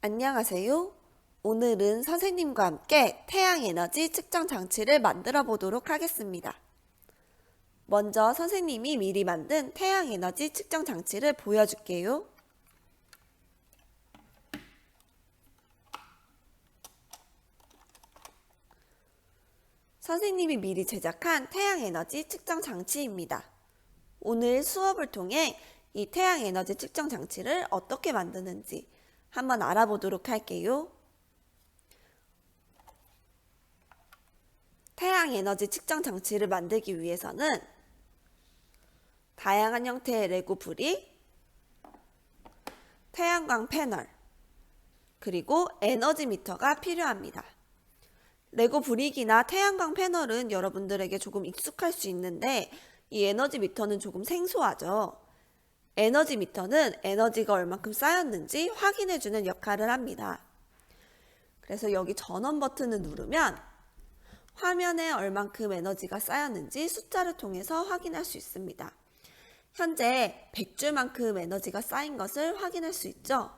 안녕하세요. 오늘은 선생님과 함께 태양에너지 측정 장치를 만들어 보도록 하겠습니다. 먼저 선생님이 미리 만든 태양에너지 측정 장치를 보여줄게요. 선생님이 미리 제작한 태양에너지 측정 장치입니다. 오늘 수업을 통해 이 태양에너지 측정 장치를 어떻게 만드는지 한번 알아보도록 할게요. 태양에너지 측정 장치를 만들기 위해서는 다양한 형태의 레고 브릭, 태양광 패널, 그리고 에너지 미터가 필요합니다. 레고 브릭이나 태양광 패널은 여러분들에게 조금 익숙할 수 있는데 이 에너지 미터는 조금 생소하죠. 에너지 미터는 에너지가 얼만큼 쌓였는지 확인해주는 역할을 합니다. 그래서 여기 전원 버튼을 누르면 화면에 얼만큼 에너지가 쌓였는지 숫자를 통해서 확인할 수 있습니다. 현재 100줄만큼 에너지가 쌓인 것을 확인할 수 있죠.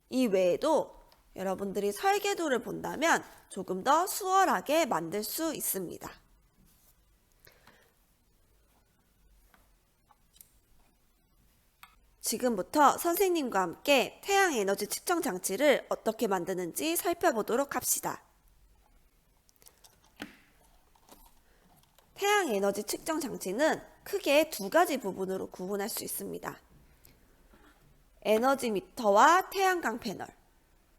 이 외에도 여러분들이 설계도를 본다면 조금 더 수월하게 만들 수 있습니다. 지금부터 선생님과 함께 태양에너지 측정 장치를 어떻게 만드는지 살펴보도록 합시다. 태양에너지 측정 장치는 크게 두 가지 부분으로 구분할 수 있습니다. 에너지 미터와 태양광 패널,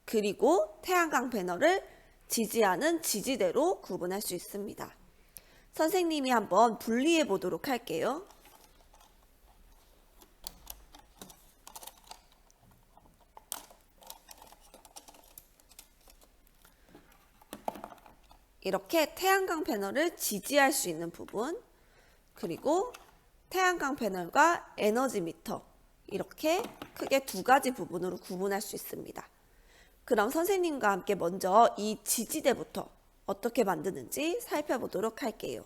그리고 태양광 패널을 지지하는 지지대로 구분할 수 있습니다. 선생님이 한번 분리해 보도록 할게요. 이렇게 태양광 패널을 지지할 수 있는 부분, 그리고 태양광 패널과 에너지 미터, 이렇게 크게 두 가지 부분으로 구분할 수 있습니다. 그럼 선생님과 함께 먼저 이 지지대부터 어떻게 만드는지 살펴보도록 할게요.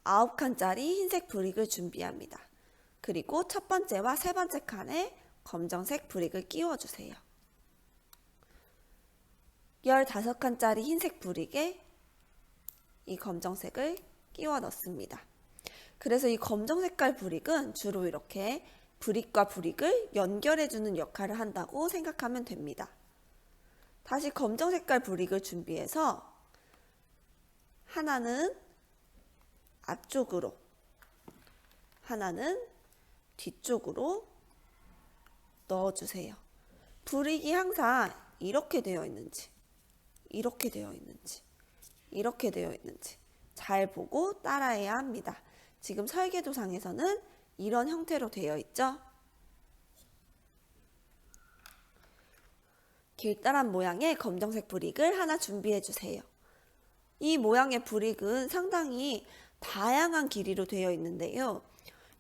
9칸짜리 흰색 브릭을 준비합니다. 그리고 첫 번째와 세 번째 칸에 검정색 브릭을 끼워주세요. 15칸짜리 흰색 브릭에 이 검정색을 끼워 넣습니다. 그래서 이 검정 색깔 브릭은 주로 이렇게 브릭과 브릭을 연결해주는 역할을 한다고 생각하면 됩니다. 다시 검정 색깔 브릭을 준비해서 하나는 앞쪽으로, 하나는 뒤쪽으로 넣어주세요. 브릭이 항상 이렇게 되어 있는지, 이렇게 되어 있는지, 이렇게 되어 있는지 잘 보고 따라해야 합니다. 지금 설계도상에서는 이런 형태로 되어 있죠. 길다란 모양의 검정색 브릭을 하나 준비해 주세요. 이 모양의 브릭은 상당히 다양한 길이로 되어 있는데요.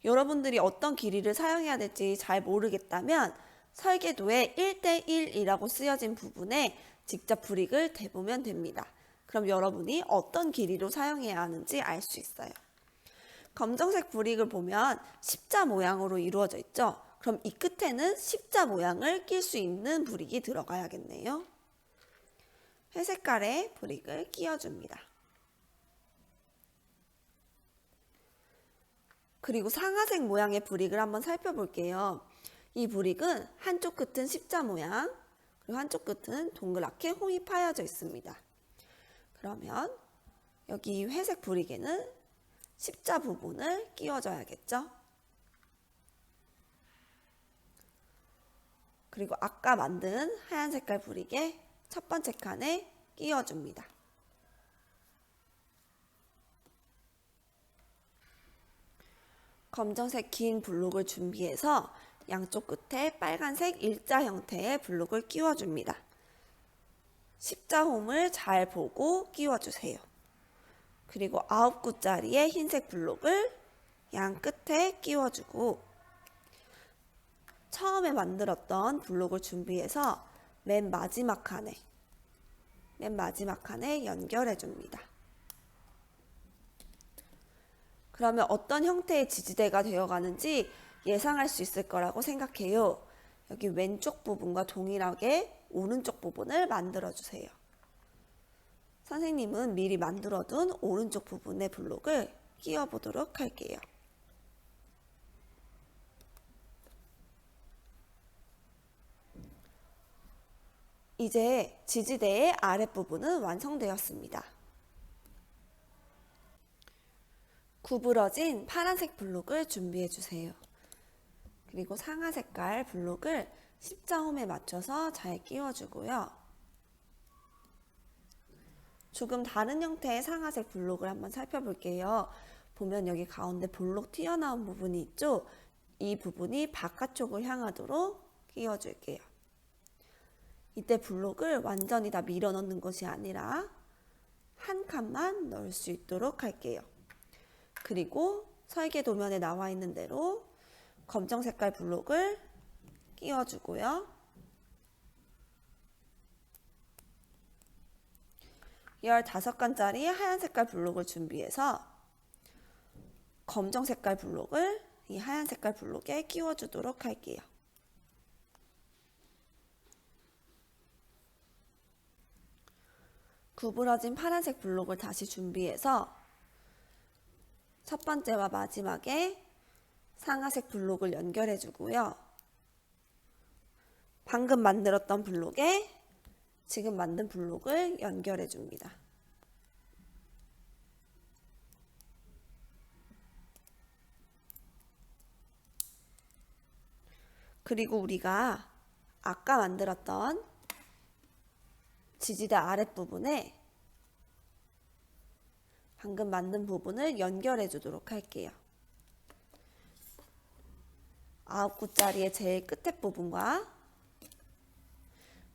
여러분들이 어떤 길이를 사용해야 될지 잘 모르겠다면 설계도에 1:1이라고 쓰여진 부분에 직접 브릭을 대보면 됩니다. 그럼 여러분이 어떤 길이로 사용해야 하는지 알 수 있어요. 검정색 브릭을 보면 십자 모양으로 이루어져 있죠. 그럼 이 끝에는 십자 모양을 낄 수 있는 브릭이 들어가야겠네요. 회색깔의 브릭을 끼워줍니다. 그리고 상아색 모양의 브릭을 한번 살펴볼게요. 이 브릭은 한쪽 끝은 십자 모양, 그리고 한쪽 끝은 동그랗게 홈이 파여져 있습니다. 그러면 여기 회색 브릭에는 십자 부분을 끼워줘야겠죠. 그리고 아까 만든 하얀 색깔 브릭에 첫 번째 칸에 끼워줍니다. 검정색 긴 블록을 준비해서 양쪽 끝에 빨간색 일자 형태의 블록을 끼워줍니다. 십자홈을 잘 보고 끼워주세요. 그리고 9구짜리의 흰색 블록을 양 끝에 끼워주고 처음에 만들었던 블록을 준비해서 맨 마지막 칸에 연결해 줍니다. 그러면 어떤 형태의 지지대가 되어가는지 예상할 수 있을 거라고 생각해요. 여기 왼쪽 부분과 동일하게 오른쪽 부분을 만들어 주세요. 선생님은 미리 만들어둔 오른쪽 부분의 블록을 끼워 보도록 할게요. 이제 지지대의 아랫부분은 완성되었습니다. 구부러진 파란색 블록을 준비해 주세요. 그리고 상하 색깔 블록을 십자홈에 맞춰서 잘 끼워주고요. 조금 다른 형태의 상하색 블록을 한번 살펴볼게요. 보면 여기 가운데 볼록 튀어나온 부분이 있죠? 이 부분이 바깥쪽을 향하도록 끼워줄게요. 이때 블록을 완전히 다 밀어 넣는 것이 아니라 한 칸만 넣을 수 있도록 할게요. 그리고 설계 도면에 나와 있는 대로 검정 색깔 블록을 끼워주고요. 15칸짜리 하얀 색깔 블록을 준비해서 검정 색깔 블록을 이 하얀 색깔 블록에 끼워주도록 할게요. 구부러진 파란색 블록을 다시 준비해서 첫 번째와 마지막에 상하색 블록을 연결해 주고요. 방금 만들었던 블록에 지금 만든 블록을 연결해 줍니다. 그리고 우리가 아까 만들었던 지지대 아랫부분에 방금 만든 부분을 연결해 주도록 할게요. 9구짜리의 제일 끝에 부분과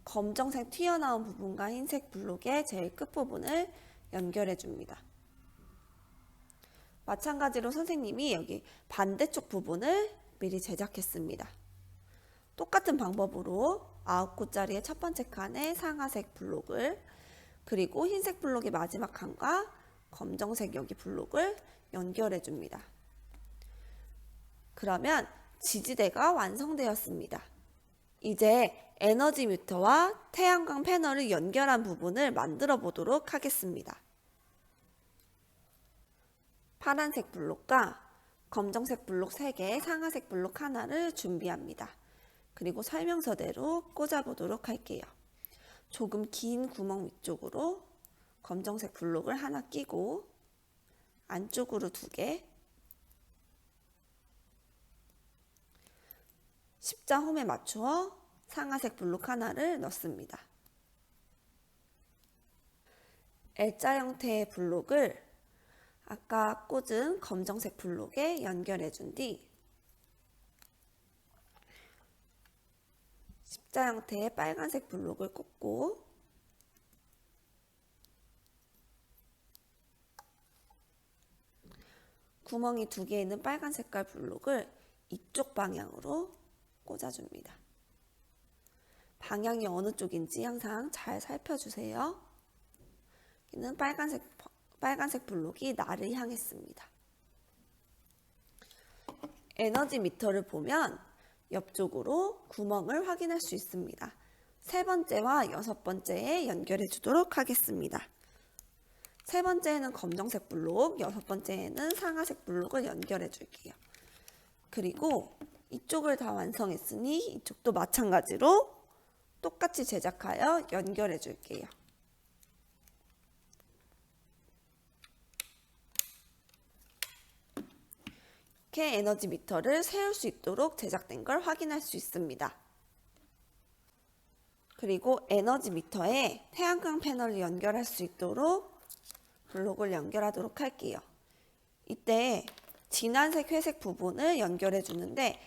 검정색 튀어나온 부분과 흰색 블록의 제일 끝부분을 연결해 줍니다. 마찬가지로 선생님이 여기 반대쪽 부분을 미리 제작했습니다. 똑같은 방법으로 9구짜리의 첫 번째 칸에 상하색 블록을 그리고 흰색 블록의 마지막 칸과 검정색 여기 블록을 연결해 줍니다. 그러면 지지대가 완성되었습니다. 이제 에너지 미터와 태양광 패널을 연결한 부분을 만들어 보도록 하겠습니다. 파란색 블록과 검정색 블록 3개, 상하색 블록 하나를 준비합니다. 그리고 설명서대로 꽂아 보도록 할게요. 조금 긴 구멍 위쪽으로 검정색 블록을 하나 끼고 안쪽으로 2개, 십자홈에 맞추어 상하색 블록 하나를 넣습니다. L자 형태의 블록을 아까 꽂은 검정색 블록에 연결해 준 뒤 십자 형태의 빨간색 블록을 꽂고 구멍이 2개 있는 빨간 색깔 블록을 이쪽 방향으로 꽂아줍니다. 방향이 어느 쪽인지 항상 잘 살펴주세요. 여기는 빨간색 블록이 나를 향했습니다. 에너지 미터를 보면 옆쪽으로 구멍을 확인할 수 있습니다. 3번째와 6번째에 연결해 주도록 하겠습니다. 3번째에는 검정색 블록, 6번째에는 상하색 블록을 연결해 줄게요. 그리고 이쪽을 다 완성했으니 이쪽도 마찬가지로 똑같이 제작하여 연결해 줄게요. 이렇게 에너지 미터를 세울 수 있도록 제작된 걸 확인할 수 있습니다. 그리고 에너지 미터에 태양광 패널을 연결할 수 있도록 블록을 연결하도록 할게요. 이때 진한색, 회색 부분을 연결해 주는데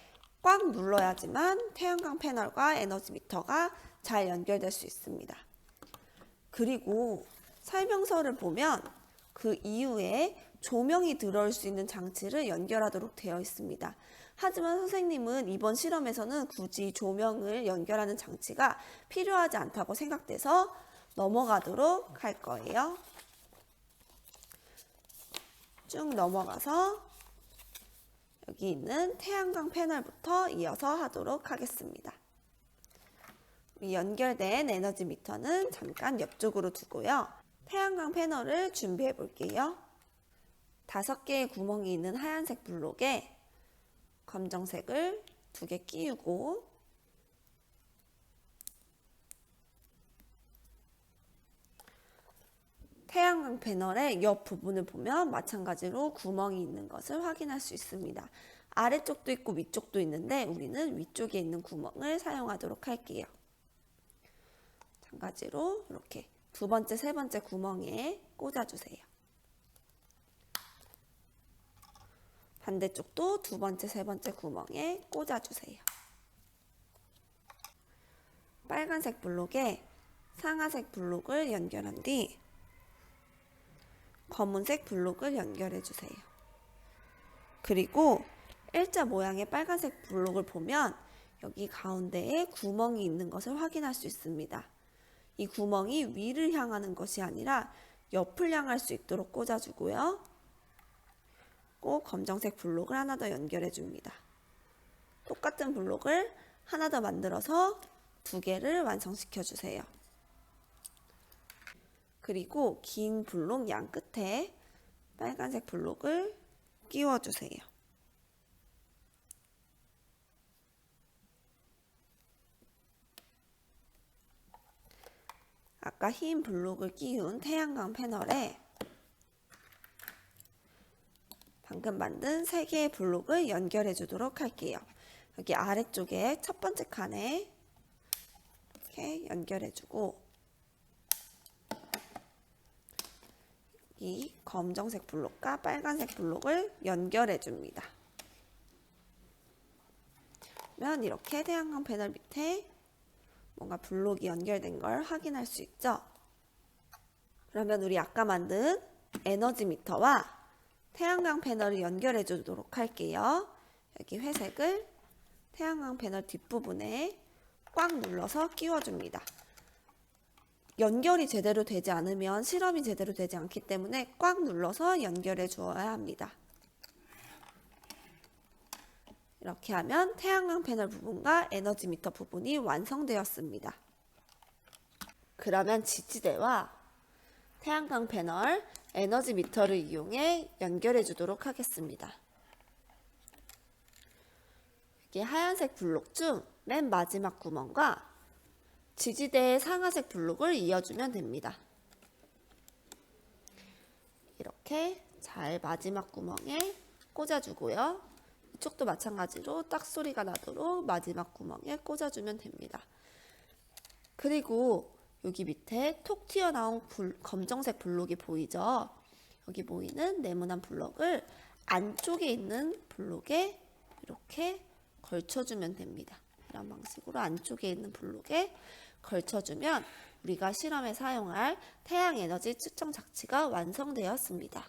꽉 눌러야지만 태양광 패널과 에너지 미터가 잘 연결될 수 있습니다. 그리고 설명서를 보면 그 이후에 조명이 들어올 수 있는 장치를 연결하도록 되어 있습니다. 하지만 선생님은 이번 실험에서는 굳이 조명을 연결하는 장치가 필요하지 않다고 생각돼서 넘어가도록 할 거예요. 쭉 넘어가서 여기 있는 태양광 패널부터 이어서 하도록 하겠습니다. 이 연결된 에너지 미터는 잠깐 옆쪽으로 두고요. 태양광 패널을 준비해 볼게요. 5개의 구멍이 있는 하얀색 블록에 검정색을 2개 끼우고 태양광 패널의 옆 부분을 보면 마찬가지로 구멍이 있는 것을 확인할 수 있습니다. 아래쪽도 있고 위쪽도 있는데 우리는 위쪽에 있는 구멍을 사용하도록 할게요. 마찬가지로 이렇게 2번째, 3번째 구멍에 꽂아주세요. 반대쪽도 2번째, 3번째 구멍에 꽂아주세요. 빨간색 블록에 상하색 블록을 연결한 뒤 검은색 블록을 연결해 주세요. 그리고 일자 모양의 빨간색 블록을 보면 여기 가운데에 구멍이 있는 것을 확인할 수 있습니다. 이 구멍이 위를 향하는 것이 아니라 옆을 향할 수 있도록 꽂아주고요. 꼭 검정색 블록을 하나 더 연결해 줍니다. 똑같은 블록을 하나 더 만들어서 2개를 완성시켜 주세요. 그리고 긴 블록 양 끝에 빨간색 블록을 끼워 주세요. 아까 흰 블록을 끼운 태양광 패널에 방금 만든 3개의 블록을 연결해 주도록 할게요. 여기 아래쪽에 첫 번째 칸에 이렇게 연결해 주고 이 검정색 블록과 빨간색 블록을 연결해 줍니다. 그러면 이렇게 태양광 패널 밑에 뭔가 블록이 연결된 걸 확인할 수 있죠. 그러면 우리 아까 만든 에너지 미터와 태양광 패널을 연결해 주도록 할게요. 여기 회색을 태양광 패널 뒷부분에 꽉 눌러서 끼워줍니다. 연결이 제대로 되지 않으면 실험이 제대로 되지 않기 때문에 꽉 눌러서 연결해 주어야 합니다. 이렇게 하면 태양광 패널 부분과 에너지 미터 부분이 완성되었습니다. 그러면 지지대와 태양광 패널, 에너지 미터를 이용해 연결해 주도록 하겠습니다. 여기 하얀색 블록 중 맨 마지막 구멍과 지지대의 상하색 블록을 이어주면 됩니다. 이렇게 잘 마지막 구멍에 꽂아주고요. 이쪽도 마찬가지로 딱 소리가 나도록 마지막 구멍에 꽂아주면 됩니다. 그리고 여기 밑에 톡 튀어나온 검정색 블록이 보이죠? 여기 보이는 네모난 블록을 안쪽에 있는 블록에 이렇게 걸쳐주면 됩니다. 이런 방식으로 안쪽에 있는 블록에 걸쳐주면 우리가 실험에 사용할 태양에너지 측정 장치가 완성되었습니다.